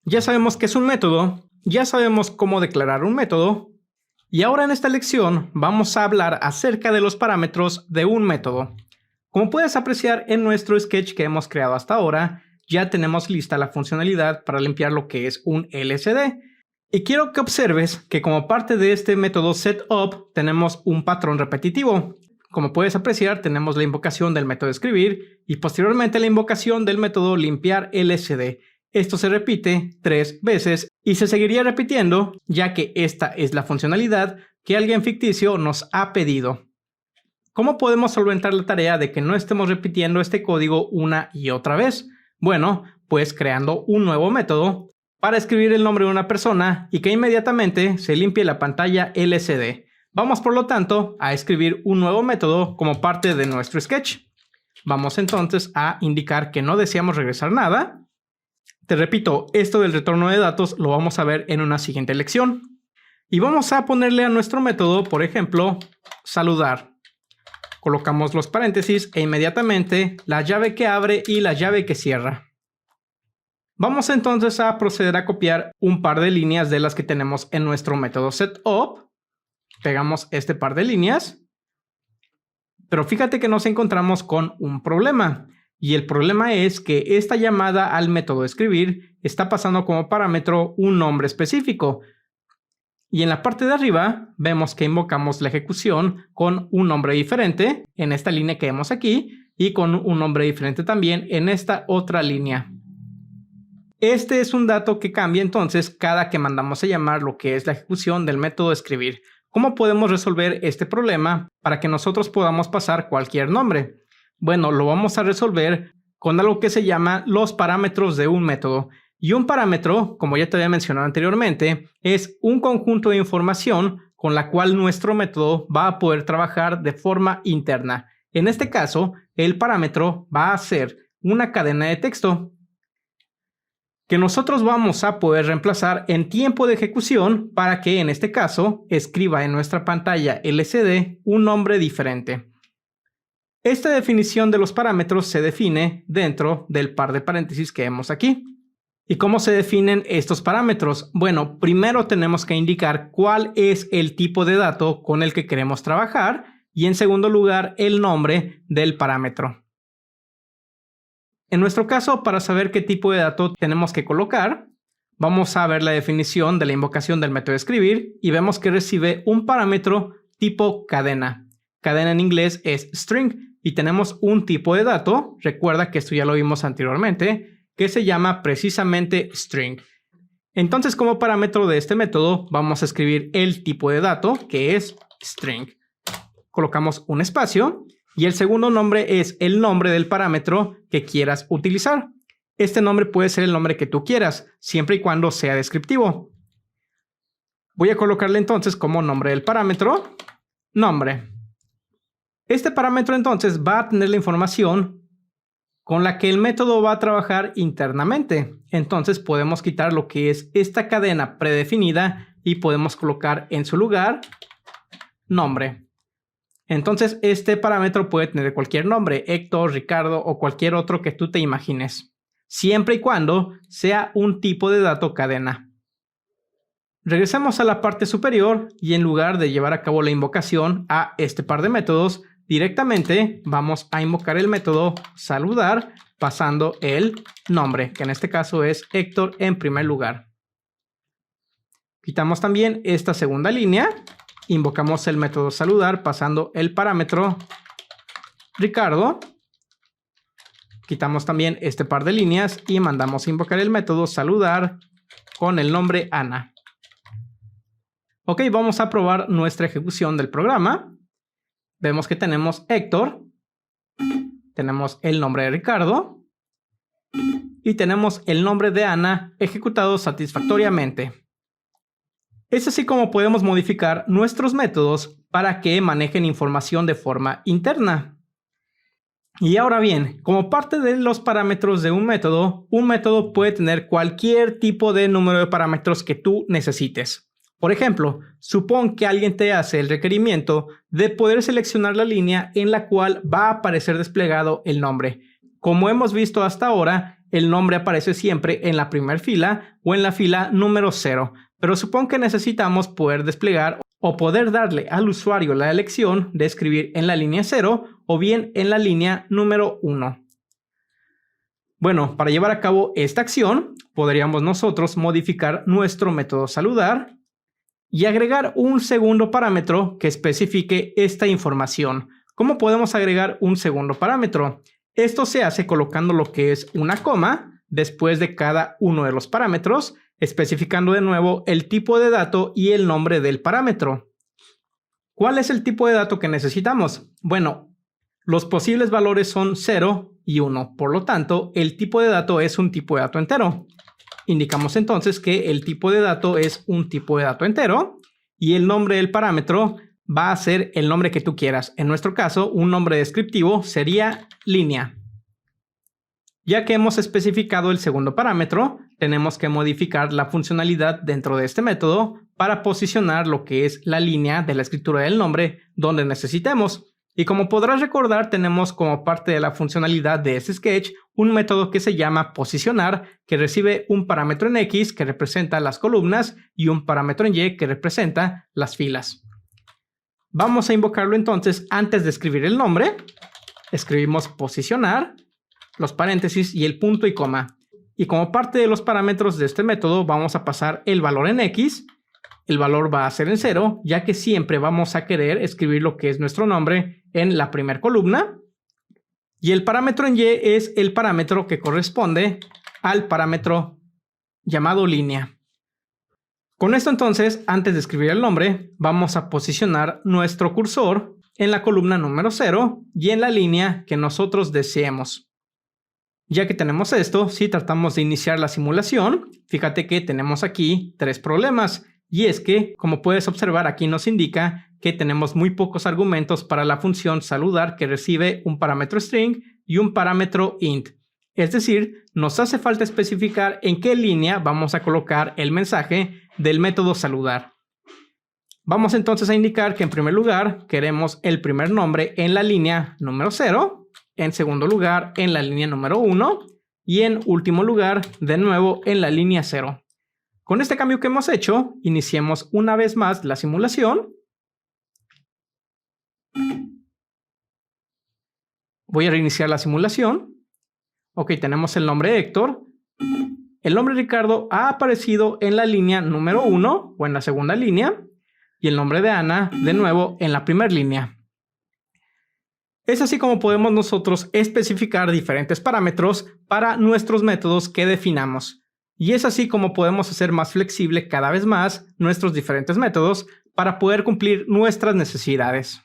Ya sabemos qué es un método, ya sabemos cómo declarar un método, y ahora en esta lección vamos a hablar acerca de los parámetros de un método. Como puedes apreciar en nuestro sketch que hemos creado hasta ahora, ya tenemos lista la funcionalidad para limpiar lo que es un LCD. Y quiero que observes que como parte de este método setup tenemos un patrón repetitivo. Como puedes apreciar, tenemos la invocación del método escribir y posteriormente la invocación del método limpiar LCD. Esto se repite 3 veces y se seguiría repitiendo ya que esta es la funcionalidad que alguien ficticio nos ha pedido. ¿Cómo podemos solventar la tarea de que no estemos repitiendo este código una y otra vez? Bueno, pues creando un nuevo método para escribir el nombre de una persona y que inmediatamente se limpie la pantalla LCD. Vamos por lo tanto a escribir un nuevo método como parte de nuestro sketch. Vamos entonces a indicar que no deseamos regresar nada. Te repito, esto del retorno de datos lo vamos a ver en una siguiente lección. Y vamos a ponerle a nuestro método, por ejemplo, saludar. Colocamos los paréntesis e inmediatamente la llave que abre y la llave que cierra. Vamos entonces a proceder a copiar un par de líneas de las que tenemos en nuestro método setup. Pegamos este par de líneas. Pero fíjate que nos encontramos con un problema. Y el problema es que esta llamada al método escribir está pasando como parámetro un nombre específico. Y en la parte de arriba vemos que invocamos la ejecución con un nombre diferente en esta línea que vemos aquí y con un nombre diferente también en esta otra línea. Este es un dato que cambia entonces cada que mandamos a llamar lo que es la ejecución del método escribir. ¿Cómo podemos resolver este problema para que nosotros podamos pasar cualquier nombre? Bueno, lo vamos a resolver con algo que se llama los parámetros de un método. Y un parámetro, como ya te había mencionado anteriormente, es un conjunto de información con la cual nuestro método va a poder trabajar de forma interna. En este caso, el parámetro va a ser una cadena de texto que nosotros vamos a poder reemplazar en tiempo de ejecución para que en este caso escriba en nuestra pantalla LCD un nombre diferente. Esta definición de los parámetros se define dentro del par de paréntesis que vemos aquí. ¿Y cómo se definen estos parámetros? Bueno, primero tenemos que indicar cuál es el tipo de dato con el que queremos trabajar y en segundo lugar el nombre del parámetro. En nuestro caso, para saber qué tipo de dato tenemos que colocar, vamos a ver la definición de la invocación del método escribir y vemos que recibe un parámetro tipo cadena. Cadena en inglés es string y tenemos un tipo de dato, recuerda que esto ya lo vimos anteriormente, que se llama precisamente string. Entonces, como parámetro de este método, vamos a escribir el tipo de dato, que es string. Colocamos un espacio y el segundo nombre es el nombre del parámetro que quieras utilizar. Este nombre puede ser el nombre que tú quieras, siempre y cuando sea descriptivo. Voy a colocarle entonces como nombre del parámetro, nombre. Este parámetro entonces va a tener la información con la que el método va a trabajar internamente. Entonces podemos quitar lo que es esta cadena predefinida y podemos colocar en su lugar nombre. Entonces este parámetro puede tener cualquier nombre, Héctor, Ricardo o cualquier otro que tú te imagines, siempre y cuando sea un tipo de dato cadena. Regresamos a la parte superior y en lugar de llevar a cabo la invocación a este par de métodos, directamente vamos a invocar el método saludar pasando el nombre, que en este caso es Héctor en primer lugar. Quitamos también esta segunda línea, invocamos el método saludar pasando el parámetro Ricardo. Quitamos también este par de líneas y mandamos a invocar el método saludar con el nombre Ana. Ok, vamos a probar nuestra ejecución del programa. Vemos que tenemos Héctor, tenemos el nombre de Ricardo y tenemos el nombre de Ana ejecutado satisfactoriamente. Es así como podemos modificar nuestros métodos para que manejen información de forma interna. Y ahora bien, como parte de los parámetros de un método puede tener cualquier tipo de número de parámetros que tú necesites. Por ejemplo, supón que alguien te hace el requerimiento de poder seleccionar la línea en la cual va a aparecer desplegado el nombre. Como hemos visto hasta ahora, el nombre aparece siempre en la primera fila o en la fila número 0. Pero supón que necesitamos poder desplegar o poder darle al usuario la elección de escribir en la línea 0 o bien en la línea número 1. Bueno, para llevar a cabo esta acción, podríamos nosotros modificar nuestro método saludar y agregar un segundo parámetro que especifique esta información. ¿Cómo podemos agregar un segundo parámetro? Esto se hace colocando lo que es una coma después de cada uno de los parámetros, especificando de nuevo el tipo de dato y el nombre del parámetro. ¿Cuál es el tipo de dato que necesitamos? Bueno, los posibles valores son 0 y 1, por lo tanto, el tipo de dato es un tipo de dato entero. Indicamos entonces que el tipo de dato es un tipo de dato entero y el nombre del parámetro va a ser el nombre que tú quieras. En nuestro caso, un nombre descriptivo sería línea. Ya que hemos especificado el segundo parámetro, tenemos que modificar la funcionalidad dentro de este método para posicionar lo que es la línea de la escritura del nombre donde necesitemos. Y como podrás recordar, tenemos como parte de la funcionalidad de este sketch un método que se llama posicionar, que recibe un parámetro en X que representa las columnas y un parámetro en Y que representa las filas. Vamos a invocarlo entonces antes de escribir el nombre. Escribimos posicionar, los paréntesis y el punto y coma. Y como parte de los parámetros de este método vamos a pasar el valor en X. El valor va a ser en 0, ya que siempre vamos a querer escribir lo que es nuestro nombre en la primera columna. Y el parámetro en Y es el parámetro que corresponde al parámetro llamado línea. Con esto entonces, antes de escribir el nombre, vamos a posicionar nuestro cursor en la columna número 0 y en la línea que nosotros deseemos. Ya que tenemos esto, si tratamos de iniciar la simulación, fíjate que tenemos aquí 3 problemas. Y es que, como puedes observar, aquí nos indica que tenemos muy pocos argumentos para la función saludar que recibe un parámetro string y un parámetro int. Es decir, nos hace falta especificar en qué línea vamos a colocar el mensaje del método saludar. Vamos entonces a indicar que en primer lugar queremos el primer nombre en la línea número 0, en segundo lugar en la línea número 1 y en último lugar de nuevo en la línea 0. Con este cambio que hemos hecho, iniciemos una vez más la simulación. Voy a reiniciar la simulación. Ok, tenemos el nombre Héctor. El nombre Ricardo ha aparecido en la línea número 1 o en la segunda línea. Y el nombre de Ana, de nuevo, en la primera línea. Es así como podemos nosotros especificar diferentes parámetros para nuestros métodos que definamos. Y es así como podemos hacer más flexible cada vez más nuestros diferentes métodos para poder cumplir nuestras necesidades.